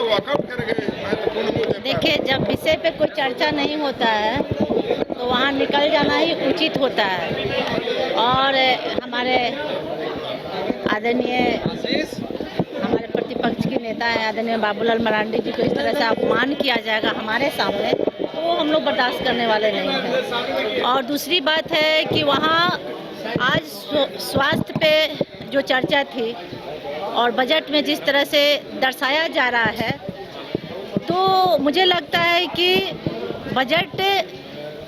Walkout कर गए महत्वपूर्ण मुद्दे पर। देखिए, जब विषय पे कोई चर्चा नहीं होता है तो वहाँ निकल जाना ही उचित होता है। और हमारे आदरणीय हमारे प्रतिपक्ष के नेता है आदरणीय बाबूलाल मरांडी जी को इस तरह से अपमान किया जाएगा हमारे सामने, तो हम लोग बर्दाश्त करने वाले नहीं हैं। और दूसरी बात है कि वहाँ आज स्वास्थ्य पे जो चर्चा थी और बजट में जिस तरह से दर्शाया जा रहा है, तो मुझे लगता है कि बजट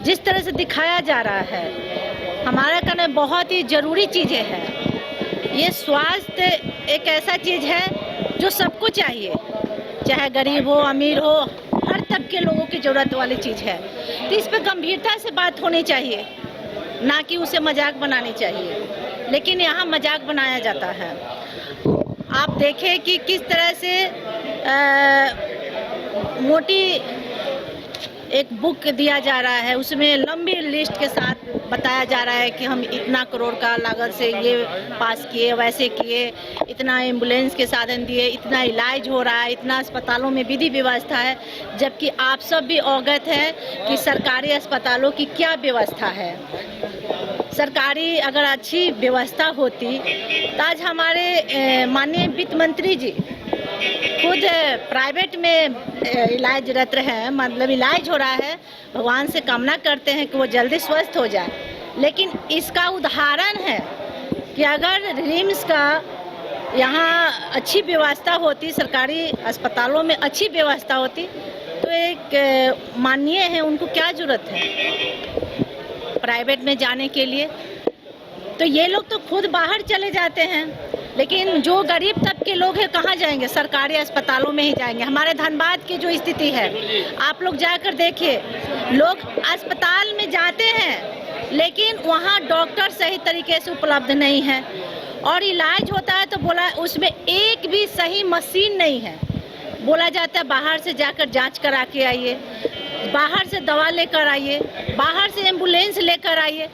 जिस तरह से दिखाया जा रहा है, हमारा कहना बहुत ही ज़रूरी चीज़ें हैं। ये स्वास्थ्य एक ऐसा चीज़ है जो सबको चाहिए, चाहे गरीब हो अमीर हो, हर तबके लोगों की ज़रूरत वाली चीज़ है। तो इस पर गंभीरता से बात होनी चाहिए, ना कि उसे मजाक बनानी चाहिए। लेकिन यहाँ मजाक बनाया जाता है। आप देखें कि किस तरह से मोटी एक बुक दिया जा रहा है, उसमें लंबी लिस्ट के साथ बताया जा रहा है कि हम इतना करोड़ का लागत से ये पास किए, वैसे किए, इतना एम्बुलेंस के साधन दिए, इतना इलाज हो रहा है, इतना अस्पतालों में विधि व्यवस्था है। जबकि आप सब भी अवगत हैं कि सरकारी अस्पतालों की क्या व्यवस्था है। सरकारी अगर अच्छी व्यवस्था होती तो आज हमारे माननीय वित्त मंत्री जी खुद प्राइवेट में इलाजरत हैं, मतलब इलाज हो रहा है। भगवान से कामना करते हैं कि वो जल्दी स्वस्थ हो जाए। लेकिन इसका उदाहरण है कि अगर रिम्स का यहाँ अच्छी व्यवस्था होती, सरकारी अस्पतालों में अच्छी व्यवस्था होती, तो एक माननीय है, उनको क्या ज़रूरत है प्राइवेट में जाने के लिए। तो ये लोग तो खुद बाहर चले जाते हैं, लेकिन जो गरीब तबके लोग हैं कहाँ जाएंगे? सरकारी अस्पतालों में ही जाएंगे। हमारे धनबाद की जो स्थिति है, आप लोग जाकर देखिए, लोग अस्पताल में जाते हैं लेकिन वहाँ डॉक्टर सही तरीके से उपलब्ध नहीं है, और इलाज होता है तो बोला उसमें एक भी सही मशीन नहीं है। बोला जाता है बाहर से जाकर जांच करा के आइए, बाहर से दवा लेकर आइए, बाहर से एम्बुलेंस लेकर आइए।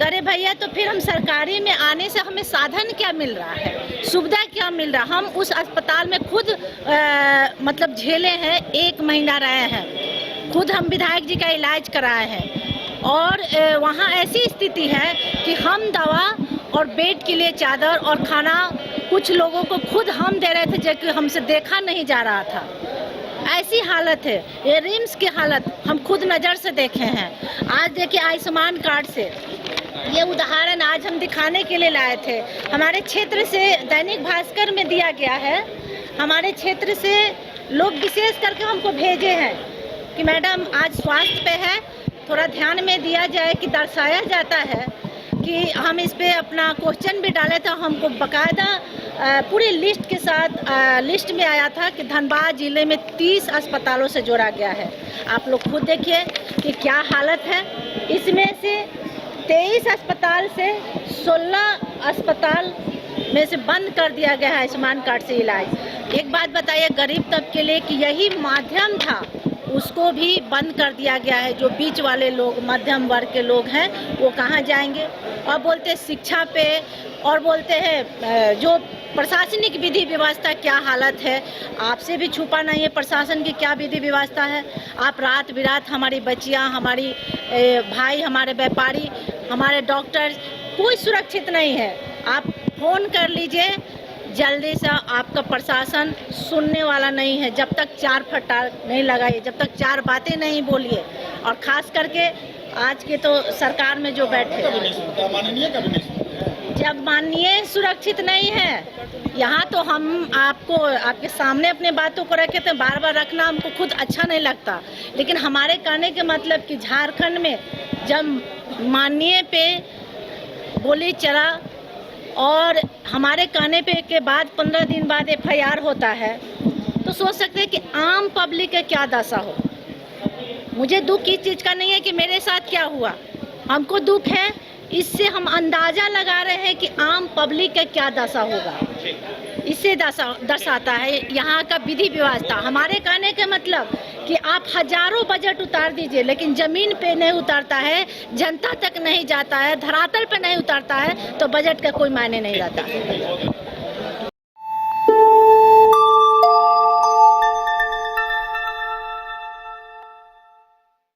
अरे भैया, तो फिर हम सरकारी में आने से हमें साधन क्या मिल रहा है, सुविधा क्या मिल रहा है? हम उस अस्पताल में खुद मतलब झेले हैं, 1 महीना रहे हैं, खुद हम विधायक जी का इलाज कराए हैं। और वहाँ ऐसी स्थिति है कि हम दवा और बेड के लिए चादर और खाना कुछ लोगों को खुद हम दे रहे थे, जबकि हमसे देखा नहीं जा रहा था। ऐसी हालत है। ये रिम्स की हालत हम खुद नज़र से देखे हैं। आज देखिए, आयुष्मान कार्ड से ये उदाहरण आज हम दिखाने के लिए लाए थे। हमारे क्षेत्र से दैनिक भास्कर में दिया गया है, हमारे क्षेत्र से लोग विशेष करके हमको भेजे हैं कि मैडम आज स्वास्थ्य पे है, थोड़ा ध्यान में दिया जाए। कि दर्शाया जाता है कि हम इस पे अपना क्वेश्चन भी डाले थे, हमको बाकायदा पूरी लिस्ट के साथ लिस्ट में आया था कि धनबाद जिले में 30 अस्पतालों से जोड़ा गया है। आप लोग खुद देखिए कि क्या हालत है। इसमें से 23 अस्पताल से 16 अस्पताल में से बंद कर दिया गया है आयुष्मान कार्ड से इलाज। एक बात बताइए, गरीब तबके के लिए कि यही माध्यम था, उसको भी बंद कर दिया गया है। जो बीच वाले लोग, मध्यम वर्ग के लोग हैं, वो कहाँ जाएंगे? और बोलते शिक्षा पे, और बोलते हैं जो प्रशासनिक विधि व्यवस्था क्या हालत है। आपसे भी छुपा नहीं है प्रशासन की क्या विधि व्यवस्था है। आप रात बिरात हमारी बच्चियां, हमारी भाई, हमारे व्यापारी, हमारे डॉक्टर, कोई सुरक्षित नहीं है। आप फ़ोन कर लीजिए, जल्दी से आपका प्रशासन सुनने वाला नहीं है। जब तक 4 फटार नहीं लगाइए, जब तक 4 बातें नहीं बोलिए। और ख़ास करके आज के तो सरकार में जो बैठे, जब माननीय सुरक्षित नहीं है, यहाँ तो हम आपको आपके सामने अपने बातों को रखे तो बार बार रखना हमको खुद अच्छा नहीं लगता। लेकिन हमारे कहने के मतलब कि झारखंड में जब माननीय पे गोली चला और हमारे कहने पे के बाद 15 दिन बाद FIR होता है, तो सोच सकते हैं कि आम पब्लिक का क्या दशा हो। मुझे दुख इस चीज़ का नहीं है कि मेरे साथ क्या हुआ, हमको दुख है, इससे हम अंदाज़ा लगा रहे हैं कि आम पब्लिक का क्या दशा होगा। इससे दर्शाता है यहाँ का विधि व्यवस्था। हमारे कहने का मतलब कि आप हजारों बजट उतार दीजिए, लेकिन ज़मीन पे नहीं उतारता है, जनता तक नहीं जाता है, धरातल पे नहीं उतारता है, तो बजट का कोई मायने नहीं रहता।